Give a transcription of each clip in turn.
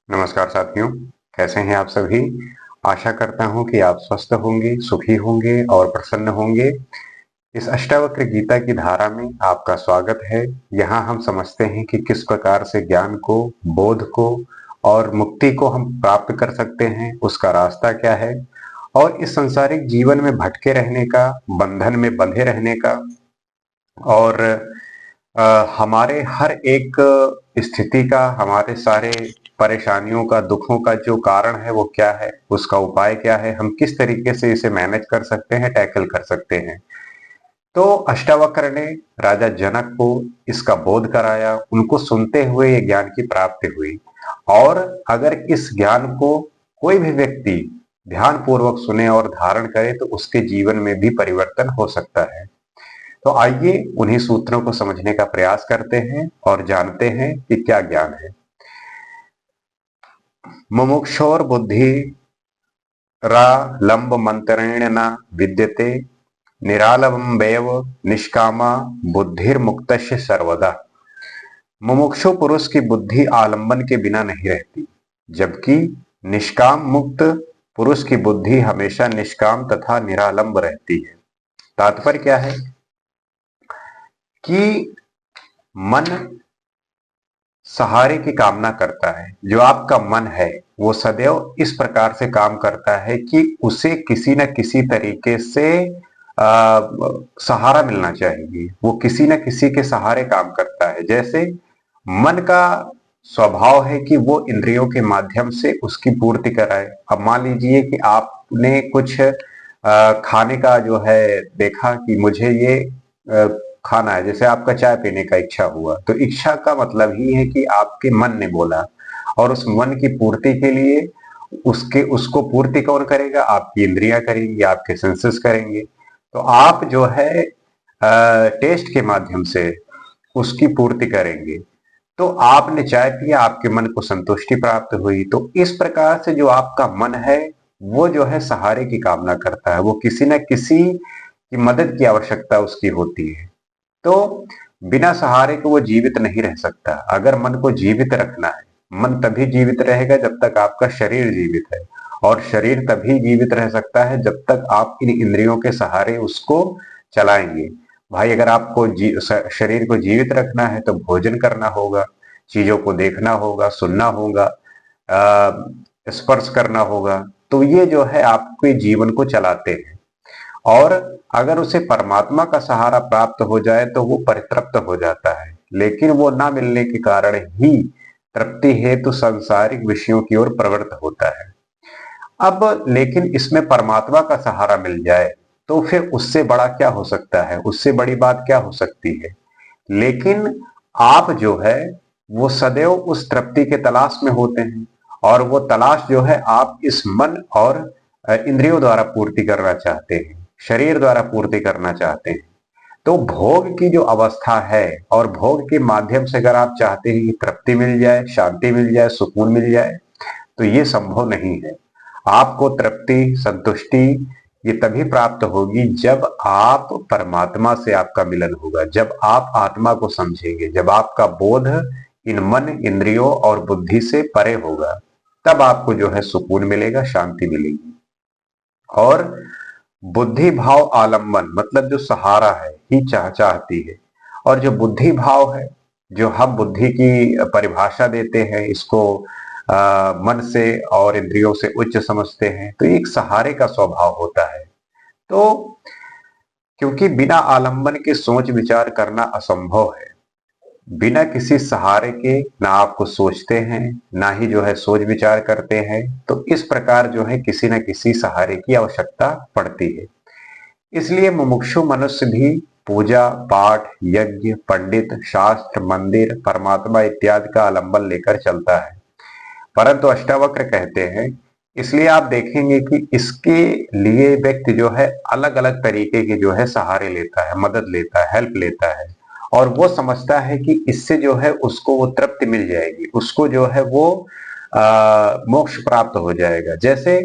नमस्कार साथियों, कैसे हैं आप सभी। आशा करता हूं कि आप स्वस्थ होंगे, सुखी होंगे और प्रसन्न होंगे। इस अष्टावक्र गीता की धारा में आपका स्वागत है। यहाँ हम समझते हैं कि किस प्रकार से ज्ञान को, बोध को और मुक्ति को हम प्राप्त कर सकते हैं, उसका रास्ता क्या है और इस सांसारिक जीवन में भटके रहने का, बंधन में बंधे रहने का और हमारे हर एक स्थिति का, हमारे सारे परेशानियों का, दुखों का जो कारण है वो क्या है, उसका उपाय क्या है, हम किस तरीके से इसे मैनेज कर सकते हैं, टैकल कर सकते हैं। तो अष्टावक्र ने राजा जनक को इसका बोध कराया, उनको सुनते हुए ये ज्ञान की प्राप्ति हुई। और अगर इस ज्ञान को कोई भी व्यक्ति ध्यान पूर्वक सुने और धारण करे तो उसके जीवन में भी परिवर्तन हो सकता है। तो आइए उन्हीं सूत्रों को समझने का प्रयास करते हैं और जानते हैं कि क्या ज्ञान है। मुमुक्षोर बुद्धि रा लंब मंत्रेण न विद्यते निरालंबेव निष्कामा बुद्धिर्मुक्तस्य सर्वदा। मुमुक्षु पुरुष की बुद्धि आलंबन के बिना नहीं रहती, जबकि निष्काम मुक्त पुरुष की बुद्धि हमेशा निष्काम तथा निरालंब रहती है। तात्पर्य क्या है कि मन सहारे की कामना करता है। जो आपका मन है वो सदैव इस प्रकार से काम करता है कि उसे किसी न किसी तरीके से सहारा मिलना चाहिए। वो किसी न किसी के सहारे काम करता है। जैसे मन का स्वभाव है कि वो इंद्रियों के माध्यम से उसकी पूर्ति कराए। अब मान लीजिए कि आपने कुछ खाने का जो है देखा कि मुझे ये खाना है, जैसे आपका चाय पीने का इच्छा हुआ, तो इच्छा का मतलब ही है कि आपके मन ने बोला और उस मन की पूर्ति के लिए उसको पूर्ति कौन करेगा? आपकी इंद्रियां करेंगी, आपके सेंसेस करेंगे। तो आप जो है टेस्ट के माध्यम से उसकी पूर्ति करेंगे। तो आपने चाय पिया, आपके मन को संतुष्टि प्राप्त हुई। तो इस प्रकार से जो आपका मन है वो जो है सहारे की कामना करता है, वो किसी न किसी की मदद की आवश्यकता उसकी होती है। तो बिना सहारे के वो जीवित नहीं रह सकता। अगर मन को जीवित रखना है, मन तभी जीवित रहेगा जब तक आपका शरीर जीवित है, और शरीर तभी जीवित रह सकता है जब तक आप इन इंद्रियों के सहारे उसको चलाएंगे। भाई, अगर आपको शरीर को जीवित रखना है तो भोजन करना होगा, चीजों को देखना होगा, सुनना होगा, स्पर्श करना होगा। तो ये जो है आपके जीवन को चलाते हैं। और अगर उसे परमात्मा का सहारा प्राप्त हो जाए तो वो परितृप्त हो जाता है, लेकिन वो ना मिलने के कारण ही तृप्ति हेतु सांसारिक विषयों की ओर प्रवृत्त होता है। अब लेकिन इसमें परमात्मा का सहारा मिल जाए तो फिर उससे बड़ा क्या हो सकता है, उससे बड़ी बात क्या हो सकती है। लेकिन आप जो है वो सदैव उस तृप्ति के तलाश में होते हैं, और वो तलाश जो है आप इस मन और इंद्रियों द्वारा पूर्ति करना चाहते हैं, शरीर द्वारा पूर्ति करना चाहते हैं। तो भोग की जो अवस्था है और भोग के माध्यम से अगर आप चाहते हैं कि तृप्ति मिल जाए, शांति मिल जाए, सुकून मिल जाए, तो ये संभव नहीं है। आपको तृप्ति, संतुष्टि ये तभी प्राप्त होगी जब आप परमात्मा से आपका मिलन होगा, जब आप आत्मा को समझेंगे, जब आपका बोध इन मन, इंद्रियों और बुद्धि से परे होगा। तब आपको जो है सुकून मिलेगा, शांति मिलेगी। और बुद्धि भाव आलंबन मतलब जो सहारा है ही चाहती है। और जो बुद्धि भाव है, जो हम बुद्धि की परिभाषा देते हैं, इसको मन से और इंद्रियों से उच्च समझते हैं, तो ये एक सहारे का स्वभाव होता है। तो क्योंकि बिना आलंबन के सोच विचार करना असंभव है, बिना किसी सहारे के ना आपको सोचते हैं, ना ही जो है सोच विचार करते हैं, तो इस प्रकार जो है किसी न किसी सहारे की आवश्यकता पड़ती है। इसलिए मुमुक्षु मनुष्य भी पूजा पाठ, यज्ञ, पंडित, शास्त्र, मंदिर, परमात्मा इत्यादि का आलंबन लेकर चलता है। परंतु अष्टावक्र कहते हैं, इसलिए आप देखेंगे कि इसके लिए व्यक्ति जो है अलग अलग तरीके के जो है सहारे लेता है, मदद लेता है, हेल्प लेता है। और वो समझता है कि इससे जो है उसको वो तृप्ति मिल जाएगी, उसको जो है वो मोक्ष प्राप्त हो जाएगा। जैसे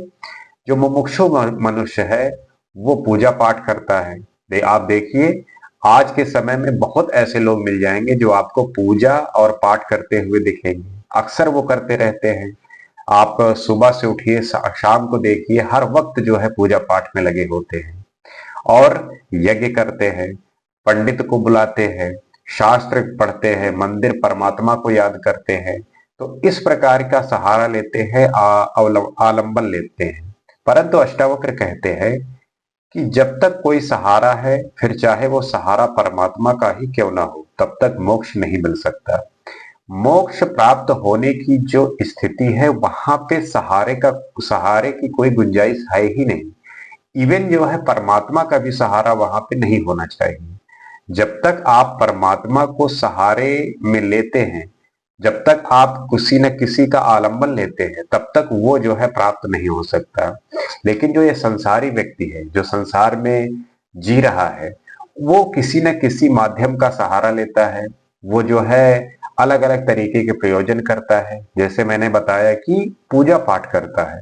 जो मुमुक्षु मनुष्य है वो पूजा पाठ करता है। आप देखिए, आज के समय में बहुत ऐसे लोग मिल जाएंगे जो आपको पूजा और पाठ करते हुए दिखेंगे। अक्सर वो करते रहते हैं। आप सुबह से उठिए, शाम को देखिए, हर वक्त जो है पूजा पाठ में लगे होते हैं और यज्ञ करते हैं, पंडित को बुलाते हैं, शास्त्र पढ़ते हैं, मंदिर परमात्मा को याद करते हैं। तो इस प्रकार का सहारा लेते हैं, आलंबन लेते हैं। परंतु अष्टावक्र कहते हैं कि जब तक कोई सहारा है, फिर चाहे वो सहारा परमात्मा का ही क्यों ना हो, तब तक मोक्ष नहीं मिल सकता। मोक्ष प्राप्त होने की जो स्थिति है, वहां पे सहारे की कोई गुंजाइश है ही नहीं। इवन जो है परमात्मा का भी सहारा वहां पे नहीं होना चाहिए। जब तक आप परमात्मा को सहारे में लेते हैं, जब तक आप किसी न किसी का आलंबन लेते हैं, तब तक वो जो है प्राप्त नहीं हो सकता। लेकिन जो ये संसारी व्यक्ति है, जो संसार में जी रहा है, वो किसी न किसी माध्यम का सहारा लेता है। वो जो है अलग अलग तरीके के प्रयोजन करता है। जैसे मैंने बताया कि पूजा पाठ करता है,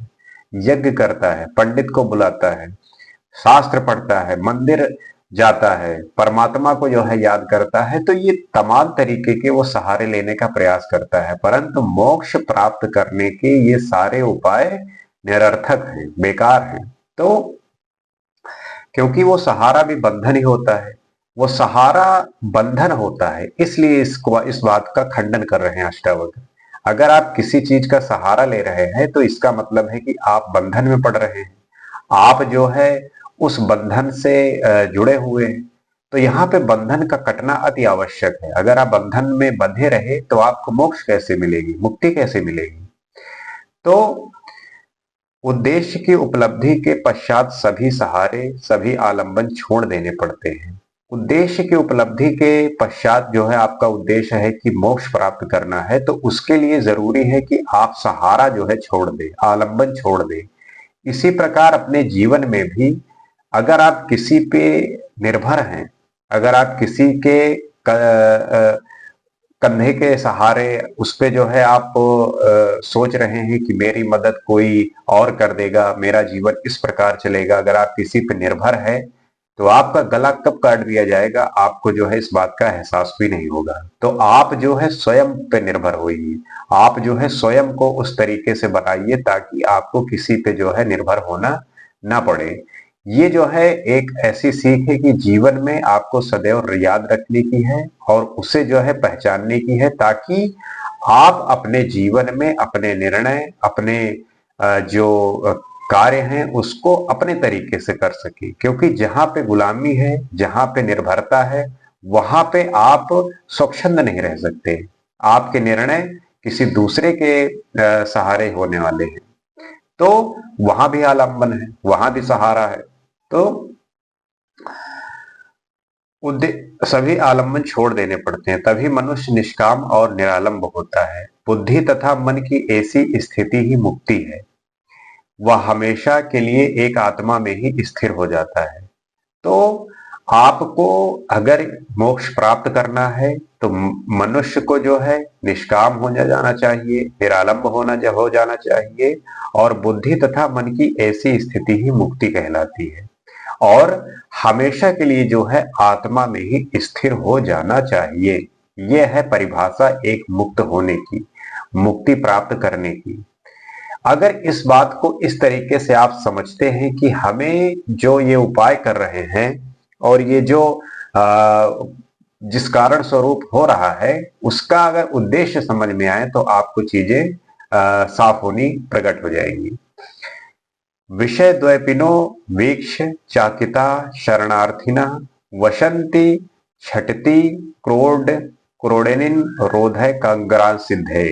यज्ञ करता है, पंडित को बुलाता है, शास्त्र पढ़ता है, मंदिर जाता है, परमात्मा को जो है याद करता है। तो ये तमाम तरीके के वो सहारे लेने का प्रयास करता है, परंतु मोक्ष प्राप्त करने के ये सारे उपाय निरर्थक हैं, बेकार हैं। तो क्योंकि वो सहारा भी बंधन ही होता है, वो सहारा बंधन होता है, इसलिए इस बात का खंडन कर रहे हैं अष्टावक्र। अगर आप किसी चीज का सहारा ले रहे हैं, तो इसका मतलब है कि आप बंधन में पड़ रहे हैं, आप जो है उस बंधन से जुड़े हुए हैं। तो यहाँ पे बंधन का कटना अति आवश्यक है। अगर आप बंधन में बंधे रहे तो आपको मोक्ष कैसे मिलेगी, मुक्ति कैसे मिलेगी? तो उद्देश्य की उपलब्धि के पश्चात सभी सहारे, सभी आलंबन छोड़ देने पड़ते हैं। उद्देश्य की उपलब्धि के पश्चात जो है आपका उद्देश्य है कि मोक्ष प्राप्त करना है, तो उसके लिए जरूरी है कि आप सहारा जो है छोड़ दें, आलंबन छोड़ दें। इसी प्रकार अपने जीवन में भी अगर आप किसी पे निर्भर हैं, अगर आप किसी के कंधे के सहारे उस पे जो है आप सोच रहे हैं कि मेरी मदद कोई और कर देगा, मेरा जीवन इस प्रकार चलेगा, अगर आप किसी पे निर्भर है, तो आपका गला कब काट दिया जाएगा आपको जो है इस बात का एहसास भी नहीं होगा। तो आप जो है स्वयं पे निर्भर होइए, आप जो है स्वयं को उस तरीके से बनाइए ताकि आपको किसी पे जो है निर्भर होना ना पड़े। ये जो है एक ऐसी सीख है कि जीवन में आपको सदैव याद रखने की है और उसे जो है पहचानने की है, ताकि आप अपने जीवन में अपने निर्णय, अपने जो कार्य हैं उसको अपने तरीके से कर सके। क्योंकि जहां पे गुलामी है, जहां पे निर्भरता है, वहां पे आप स्वच्छंद नहीं रह सकते। आपके निर्णय किसी दूसरे के सहारे होने वाले हैं, तो वहां भी आलंबन है, वहां भी सहारा है। तो सभी आलंबन छोड़ देने पड़ते हैं, तभी मनुष्य निष्काम और निरालंब होता है। बुद्धि तथा मन की ऐसी स्थिति ही मुक्ति है। वह हमेशा के लिए एक आत्मा में ही स्थिर हो जाता है। तो आपको अगर मोक्ष प्राप्त करना है, तो मनुष्य को जो है निष्काम हो जाना चाहिए, निरालंब हो जाना चाहिए। और बुद्धि तथा मन की ऐसी स्थिति ही मुक्ति कहलाती है। और हमेशा के लिए जो है आत्मा में ही स्थिर हो जाना चाहिए। यह है परिभाषा एक मुक्त होने की, मुक्ति प्राप्त करने की। अगर इस बात को इस तरीके से आप समझते हैं कि हमें जो ये उपाय कर रहे हैं और ये जो जिस कारण स्वरूप हो रहा है, उसका अगर उद्देश्य समझ में आए, तो आपको चीजें साफ होनी प्रकट हो जाएंगी। विषय द्वैपिनो वीक्ष चाकिता शरणार्थिना वसंती छटती क्रोड क्रोडेनिन रोधय कंगरा सिद्धे।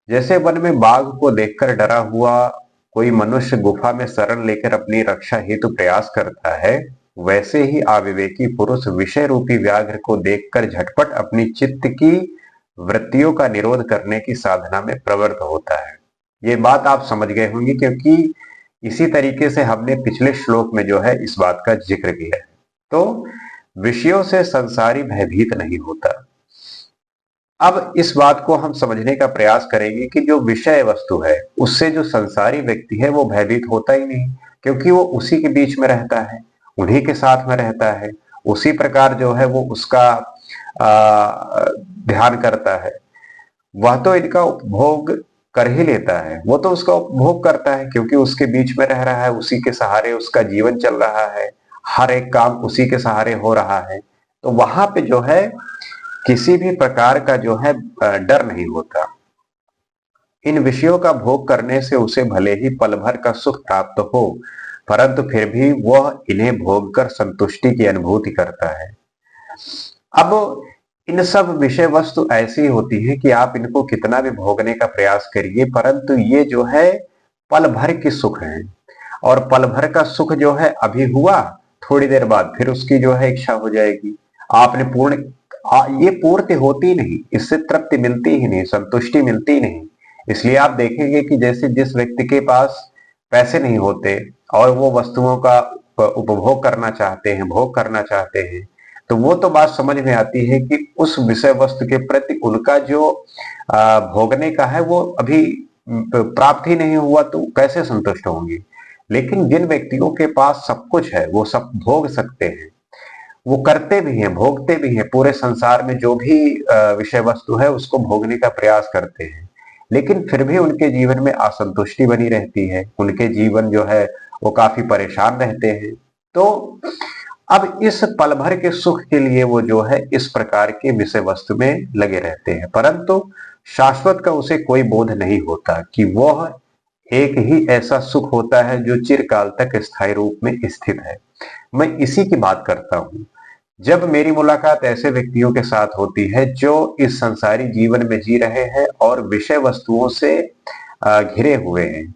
जैसे वन में बाघ को देखकर डरा हुआ कोई मनुष्य गुफा में शरण लेकर अपनी रक्षा हेतु प्रयास करता है, वैसे ही अविवेकी पुरुष विषय रूपी व्याघ्र को देखकर झटपट अपनी चित्त की वृत्तियों का निरोध करने की साधना में प्रवृत्त होता है। ये बात आप समझ गए होंगे, क्योंकि इसी तरीके से हमने पिछले श्लोक में जो है इस बात का जिक्र किया है। तो विषयों से संसारी भयभीत नहीं होता। अब इस बात को हम समझने का प्रयास करेंगे कि जो विषय वस्तु है उससे जो संसारी व्यक्ति है वो भयभीत होता ही नहीं, क्योंकि वो उसी के बीच में रहता है, उन्हीं के साथ में रहता है, उसी प्रकार जो है वो उसका ध्यान करता है। वह तो इनका उपभोग कर ही लेता है, वो तो उसका उपभोग करता है क्योंकि उसके बीच में रह रहा है, उसी के सहारे उसका जीवन चल रहा है, हर एक काम उसी के सहारे हो रहा है। तो वहां पे जो है किसी भी प्रकार का जो है डर नहीं होता। इन विषयों का भोग करने से उसे भले ही पल भर का सुख प्राप्त हो, परंतु फिर भी वह इन्हें भोग कर संतुष्टि की अनुभूति करता है। अब इन सब विषय वस्तु ऐसी होती है कि आप इनको कितना भी भोगने का प्रयास करिए, परंतु ये जो है पल भर की सुख है। और पल भर का सुख जो है अभी हुआ, थोड़ी देर बाद फिर उसकी जो है इच्छा हो जाएगी। आपने ये पूर्ति होती नहीं, इससे तृप्ति मिलती ही नहीं, संतुष्टि मिलती ही नहीं। इसलिए आप देखेंगे कि जैसे जिस व्यक्ति के पास पैसे नहीं होते और वो वस्तुओं का उपभोग करना चाहते हैं, भोग करना चाहते हैं, तो वो तो बात समझ में आती है कि उस विषय वस्तु के प्रति उनका जो भोगने का है वो अभी प्राप्त ही नहीं हुआ, तो कैसे संतुष्ट होंगे। लेकिन जिन व्यक्तियों के पास सब कुछ है, वो सब भोग सकते हैं, वो करते भी हैं, भोगते भी हैं, पूरे संसार में जो भी विषय वस्तु है उसको भोगने का प्रयास करते हैं, लेकिन फिर भी उनके जीवन में असंतुष्टि बनी रहती है, उनके जीवन जो है वो काफी परेशान रहते हैं। तो अब इस पल भर के सुख के लिए वो जो है इस प्रकार के विषय वस्तु में लगे रहते हैं, परंतु शाश्वत का उसे कोई बोध नहीं होता कि वह एक ही ऐसा सुख होता है जो चिरकाल तक स्थायी रूप में स्थित है। मैं इसी की बात करता हूं। जब मेरी मुलाकात ऐसे व्यक्तियों के साथ होती है जो इस संसारी जीवन में जी रहे हैं और विषय वस्तुओं से घिरे हुए हैं,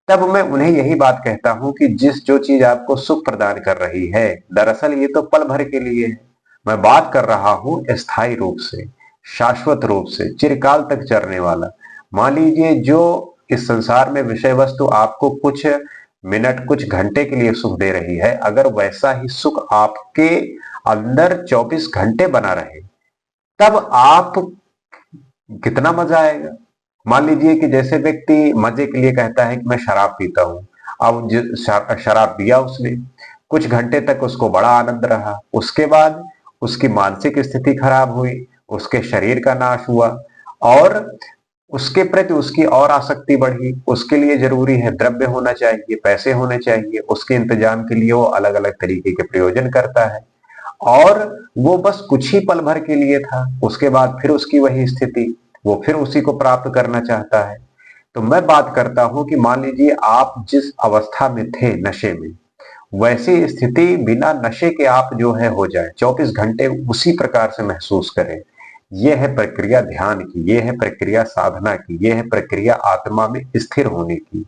तब मैं उन्हें यही बात कहता हूं कि जिस जो चीज आपको सुख प्रदान कर रही है, दरअसल ये तो पल भर के लिए है। मैं बात कर रहा हूं स्थायी रूप से, शाश्वत रूप से, चिरकाल तक चलने वाला। मान लीजिए जो इस संसार में विषय वस्तु आपको कुछ मिनट, कुछ घंटे के लिए सुख दे रही है, अगर वैसा ही सुख आपके अंदर 24 घंटे बना रहे, तब आप कितना मजा आएगा। मान लीजिए कि जैसे व्यक्ति मजे के लिए कहता है कि मैं शराब पीता हूं, अब शराब पिया उसने, कुछ घंटे तक उसको बड़ा आनंद रहा, उसके बाद उसकी मानसिक स्थिति खराब हुई, उसके शरीर का नाश हुआ और उसके प्रति उसकी और आसक्ति बढ़ी। उसके लिए जरूरी है द्रव्य होना चाहिए, पैसे होने चाहिए, उसके इंतजाम के लिए वो अलग अलग तरीके के प्रयोजन करता है और वो बस कुछ ही पल भर के लिए था, उसके बाद फिर उसकी वही स्थिति, वो फिर उसी को प्राप्त करना चाहता है। तो मैं बात करता हूं कि मान लीजिए आप जिस अवस्था में थे नशे में, वैसी स्थिति बिना नशे के आप जो है हो जाए, 24 घंटे उसी प्रकार से महसूस करें। यह है प्रक्रिया ध्यान की, यह है प्रक्रिया साधना की, यह है प्रक्रिया आत्मा में स्थिर होने की।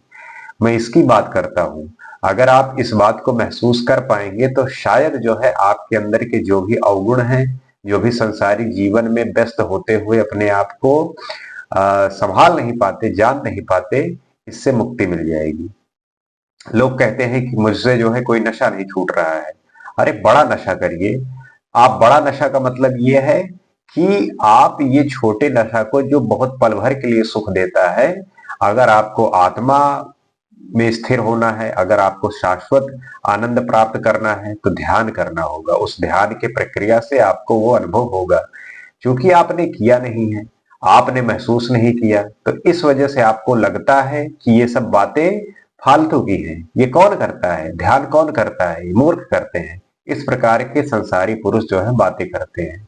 मैं इसकी बात करता हूं। अगर आप इस बात को महसूस कर पाएंगे तो शायद जो है आपके अंदर के जो भी अवगुण हैं, जो भी संसारिक जीवन में व्यस्त होते हुए अपने आप को संभाल नहीं पाते, जान नहीं पाते, इससे मुक्ति मिल जाएगी। लोग कहते हैं कि मुझसे जो है कोई नशा नहीं छूट रहा है। अरे बड़ा नशा करिए। आप बड़ा नशा का मतलब ये है कि आप ये छोटे नशा को जो बहुत पल भर के लिए सुख देता है, अगर आपको आत्मा में स्थिर होना है, अगर आपको शाश्वत आनंद प्राप्त करना है, तो ध्यान करना होगा। उस ध्यान की प्रक्रिया से आपको वो अनुभव होगा। क्योंकि आपने किया नहीं है, आपने महसूस नहीं किया, तो इस वजह से आपको लगता है कि ये सब बातें फालतू की हैं। ये कौन करता है, ध्यान कौन करता है, ये मूर्ख करते हैं। इस प्रकार के संसारी पुरुष जो है बातें करते हैं,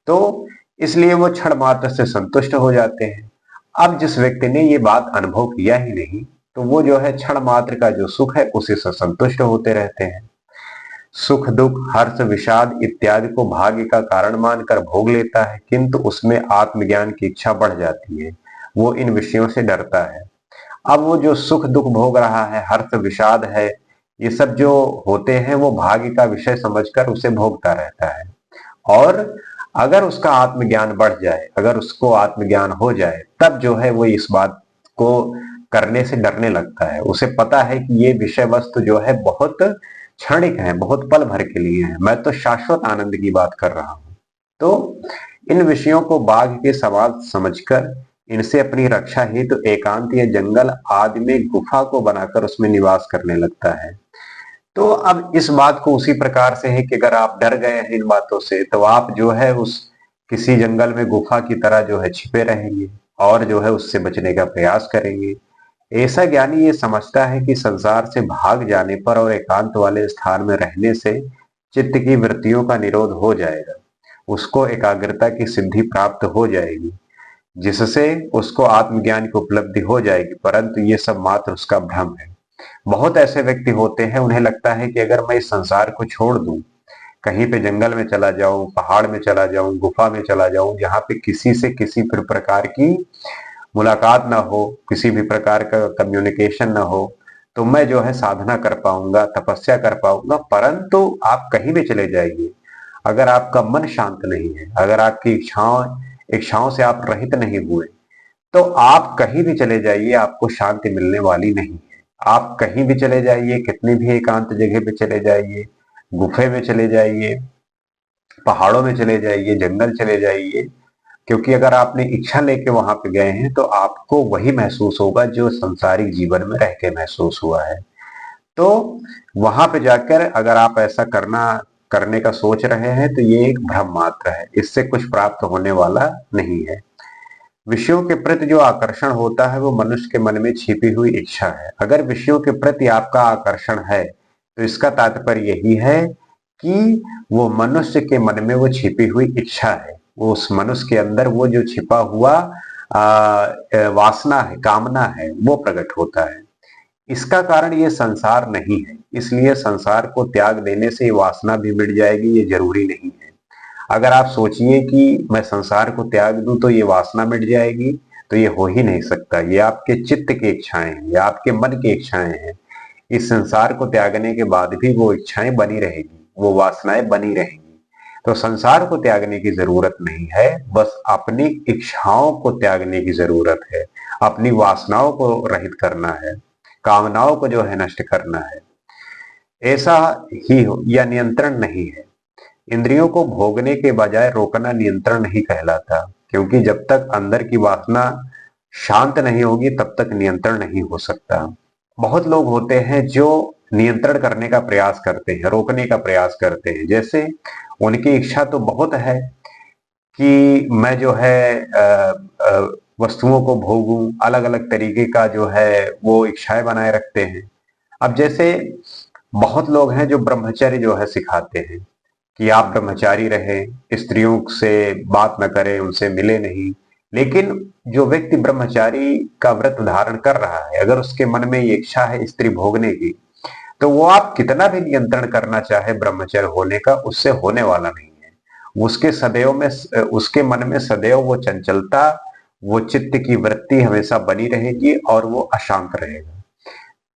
तो इसलिए वो क्षण मात्र से संतुष्ट हो जाते हैं। अब जिस व्यक्ति ने ये बात अनुभव किया ही नहीं, तो वो जो है क्षण मात्र का जो सुख है उसी से संतुष्ट होते रहते हैं। सुख दुख हर्ष विषाद इत्यादि को भाग्य का कारण मानकर भोग लेता है, किंतु उसमें आत्मज्ञान की इच्छा बढ़ जाती है, वो इन विषयों से डरता है। अब वो जो सुख दुख भोग रहा है, हर्ष विषाद है, ये सब जो होते हैं वो भाग्य का विषय समझकर उसे भोगता रहता है। और अगर उसका आत्मज्ञान बढ़ जाए, अगर उसको आत्मज्ञान हो जाए, तब जो है वो इस बात को करने से डरने लगता है। उसे पता है कि ये विषय वस्तु जो है बहुत क्षणिक है, बहुत पल भर के लिए है, मैं तो शाश्वत आनंद की बात कर रहा हूं। तो इन विषयों को बाघ के सवाल समझकर इनसे अपनी रक्षा हेतु तो एकांत या जंगल आदि में गुफा को बनाकर उसमें निवास करने लगता है। तो अब इस बात को उसी प्रकार से है कि अगर आप डर गए हैं इन बातों से, तो आप जो है उस किसी जंगल में गुफा की तरह जो है छिपे रहेंगे। और जो है उससे बचने का प्रयास करेंगे। ऐसा ज्ञानी ये समझता है कि संसार से भाग जाने पर और एकांत वाले स्थान में रहने से चित्त की वृत्तियों का निरोध हो जाएगा, उसको एकाग्रता की सिद्धि प्राप्त हो जाएगी, जिससे उसको आत्मज्ञान की उपलब्धि हो जाएगी। परंतु ये सब मात्र उसका भ्रम है। बहुत ऐसे व्यक्ति होते हैं, उन्हें लगता है कि अगर मैं इस संसार को छोड़ दूं, कहीं पे जंगल में चला जाऊं, पहाड़ में चला जाऊं, गुफा में चला जाऊं, जहां पे किसी से किसी प्रकार की मुलाकात ना हो, किसी भी प्रकार का कम्युनिकेशन ना हो, तो मैं जो है साधना कर पाऊंगा, तपस्या कर पाऊंगा। परंतु आप कहीं भी चले जाइए, अगर आपका मन शांत नहीं है, अगर आपकी इच्छाओं से आप रहित नहीं हुए, तो आप कहीं भी चले जाइए, आपको शांति मिलने वाली नहीं है। आप कहीं भी चले जाइए, कितनी भी एकांत जगह पे चले जाइए, गुफे में चले जाइए, पहाड़ों में चले जाइए, जंगल चले जाइए, क्योंकि अगर आपने इच्छा लेके वहां पे गए हैं तो आपको वही महसूस होगा जो संसारिक जीवन में रह के महसूस हुआ है। तो वहां पे जाकर अगर आप ऐसा करने का सोच रहे हैं तो ये एक भ्रम मात्र है, इससे कुछ प्राप्त होने वाला नहीं है। विषयों के प्रति जो आकर्षण होता है वो मनुष्य के मन में छिपी हुई इच्छा है। अगर विषयों के प्रति आपका आकर्षण है तो इसका तात्पर्य यही है कि वो मनुष्य के मन में वो छिपी हुई इच्छा है, वो उस मनुष्य के अंदर वो जो छिपा हुआ वासना है, कामना है, वो प्रकट होता है। इसका कारण ये संसार नहीं है, इसलिए संसार को त्याग देने से ये वासना भी मिट जाएगी, ये जरूरी नहीं है। अगर आप सोचिए कि मैं संसार को त्याग दूं तो ये वासना मिट जाएगी, तो ये हो ही नहीं सकता। ये आपके चित्त की इच्छाएं हैं, ये आपके मन की इच्छाएं हैं। इस संसार को त्यागने के बाद भी वो इच्छाएं बनी रहेगी, वो वासनाएं बनी रहेंगी। तो संसार को त्यागने की जरूरत नहीं है, बस अपनी इच्छाओं को त्यागने की जरूरत है, अपनी वासनाओं को रहित करना है, कामनाओं को जो है नष्ट करना है। ऐसा ही हो, या नियंत्रण नहीं है। इंद्रियों को भोगने के बजाय रोकना नियंत्रण नहीं कहलाता, क्योंकि जब तक अंदर की वासना शांत नहीं होगी तब तक नियंत्रण नहीं हो सकता। बहुत लोग होते हैं जो नियंत्रण करने का प्रयास करते हैं, रोकने का प्रयास करते हैं। जैसे उनकी इच्छा तो बहुत है कि मैं जो है वस्तुओं को भोगूं, अलग अलग तरीके का जो है वो इच्छाएं बनाए रखते हैं। अब जैसे बहुत लोग हैं जो ब्रह्मचर्य जो है सिखाते हैं कि आप ब्रह्मचारी रहें, स्त्रियों से बात न करें, उनसे मिले नहीं। लेकिन जो व्यक्ति ब्रह्मचारी का व्रत धारण कर रहा है, अगर उसके मन में ये इच्छा है स्त्री भोगने की, तो वो आप कितना भी नियंत्रण करना चाहे ब्रह्मचर्य होने का, उससे होने वाला नहीं है। उसके मन में सदैव वो चंचलता, वो चित्त की वृत्ति हमेशा बनी रहेगी और वो अशांत रहेगा।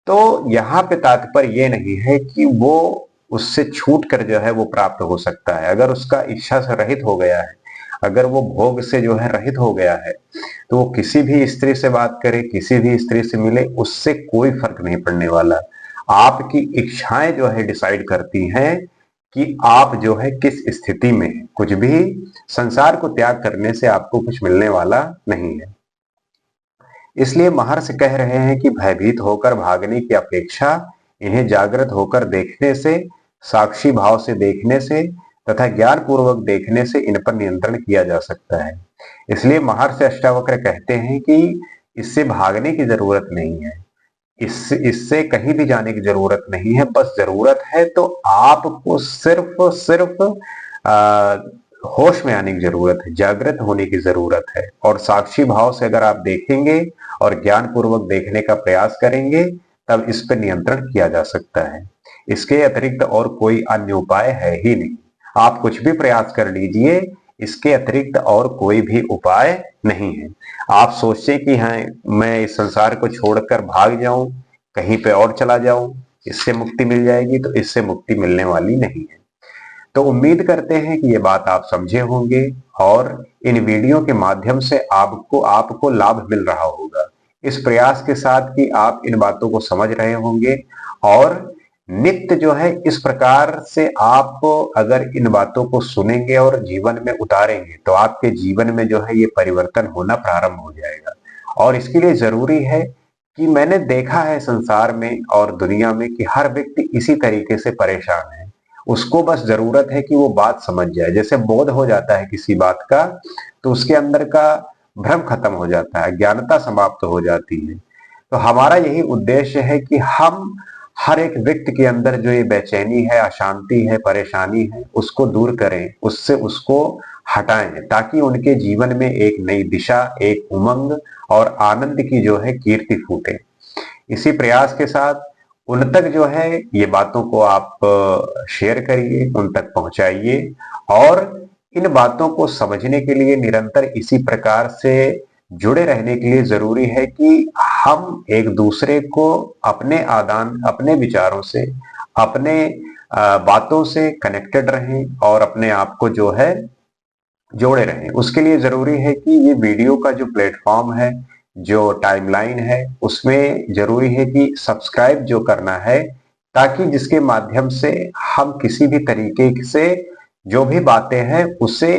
तो यहाँ पे तात्पर्य ये नहीं है कि वो उससे छूट कर जो है वो प्राप्त हो सकता है। अगर उसका इच्छा से रहित हो गया है, अगर वो भोग से जो है रहित हो गया है, तो वो किसी भी स्त्री से बात करे, किसी भी स्त्री से मिले, उससे कोई फर्क नहीं पड़ने वाला। आपकी इच्छाएं जो है डिसाइड करती हैं कि आप जो है किस स्थिति में हैं। कुछ भी संसार को त्याग करने से आपको कुछ मिलने वाला नहीं है। इसलिए महर्षि कह रहे हैं कि भयभीत होकर भागने की अपेक्षा इन्हें जागृत होकर देखने से, साक्षी भाव से देखने से तथा ज्ञान पूर्वक देखने से इन पर नियंत्रण किया जा सकता है। इसलिए महर्षि अष्टावक्र कहते हैं कि इससे भागने की जरूरत नहीं है, इससे कहीं भी जाने की जरूरत नहीं है। बस जरूरत है तो आपको सिर्फ सिर्फ आ, होश में आने की जरूरत है, जागृत होने की जरूरत है। और साक्षी भाव से अगर आप देखेंगे और ज्ञान पूर्वक देखने का प्रयास करेंगे, तब इस पर नियंत्रण किया जा सकता है। इसके अतिरिक्त और कोई अन्य उपाय है ही नहीं। आप कुछ भी प्रयास कर लीजिए, इसके अतिरिक्त और कोई भी उपाय नहीं है। आप सोचते कि हाँ, मैं इस संसार को छोड़कर भाग जाऊं, कहीं पे और चला जाऊं, इससे मुक्ति मिल जाएगी, तो इससे मुक्ति मिलने वाली नहीं है। तो उम्मीद करते हैं कि ये बात आप समझे होंगे और इन वीडियो के माध्यम से आपको आपको लाभ मिल रहा होगा। इस प्रयास के साथ कि आप इन बातों को समझ रहे होंगे और नित्य जो है इस प्रकार से आप अगर इन बातों को सुनेंगे और जीवन में उतारेंगे, तो आपके जीवन में जो है ये परिवर्तन होना प्रारंभ हो जाएगा। और इसके लिए जरूरी है कि मैंने देखा है संसार में और दुनिया में कि हर व्यक्ति इसी तरीके से परेशान है। उसको बस जरूरत है कि वो बात समझ जाए। जैसे बोध हो जाता है किसी बात का, तो उसके अंदर का भ्रम खत्म हो जाता है, ज्ञानता समाप्त हो जाती है। तो हमारा यही उद्देश्य है कि हम हर एक व्यक्ति के अंदर जो ये बेचैनी है, अशांति है, परेशानी है, उसको दूर करें, उससे उसको हटाएं, ताकि उनके जीवन में एक नई दिशा, एक उमंग और आनंद की जो है कीर्ति फूटे। इसी प्रयास के साथ उन तक जो है ये बातों को आप शेयर करिए, उन तक पहुंचाइए, और इन बातों को समझने के लिए निरंतर इसी प्रकार से जुड़े रहने के लिए जरूरी है कि हम एक दूसरे को अपने विचारों से, अपने बातों से कनेक्टेड रहें और अपने आप को जो है जोड़े रहें। उसके लिए जरूरी है कि ये वीडियो का जो प्लेटफॉर्म है, जो टाइमलाइन है, उसमें जरूरी है कि सब्सक्राइब जो करना है, ताकि जिसके माध्यम से हम किसी भी तरीके से जो भी बातें हैं उससे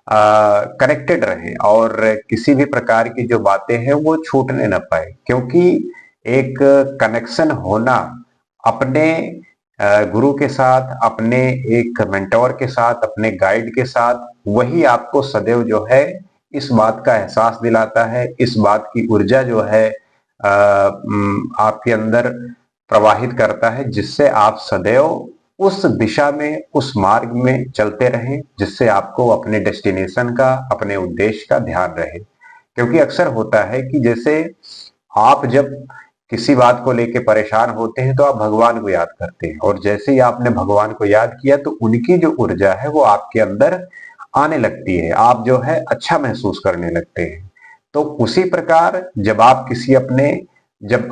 कनेक्टेड रहें और किसी भी प्रकार की जो बातें हैं वो छूटने न पाए। क्योंकि एक कनेक्शन होना अपने गुरु के साथ, अपने एक मेंटोर के साथ, अपने गाइड के साथ, वही आपको सदैव जो है इस बात का एहसास दिलाता है, इस बात की ऊर्जा जो है आपके अंदर प्रवाहित करता है, जिससे आप सदैव उस दिशा में, उस मार्ग में चलते रहें, जिससे आपको अपने डेस्टिनेशन का, अपने उद्देश्य का ध्यान रहे। क्योंकि अक्सर होता है कि जैसे आप जब किसी बात को लेके परेशान होते हैं तो आप भगवान को याद करते हैं, और जैसे ही आपने भगवान को याद किया तो उनकी जो ऊर्जा है वो आपके अंदर आने लगती है, आप जो है अच्छा महसूस करने लगते हैं। तो उसी प्रकार जब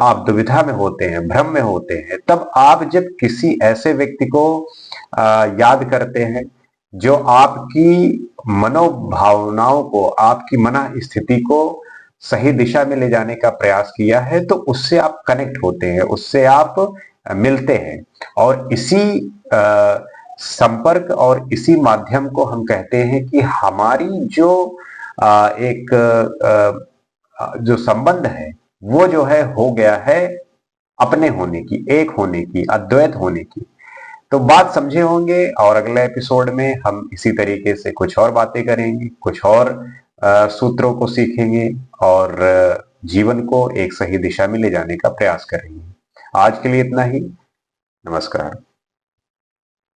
आप दुविधा में होते हैं, भ्रम में होते हैं, तब आप जब किसी ऐसे व्यक्ति को याद करते हैं जो आपकी मनोभावनाओं को, आपकी मन स्थिति को सही दिशा में ले जाने का प्रयास किया है, तो उससे आप कनेक्ट होते हैं, उससे आप मिलते हैं, और इसी संपर्क और इसी माध्यम को हम कहते हैं कि हमारी जो एक जो संबंध है वो जो है हो गया है अपने होने की, एक होने की, अद्वैत होने की। तो बात समझे होंगे, और अगले एपिसोड में हम इसी तरीके से कुछ और बातें करेंगे, कुछ और सूत्रों को सीखेंगे और जीवन को एक सही दिशा में ले जाने का प्रयास करेंगे। आज के लिए इतना ही। नमस्कार।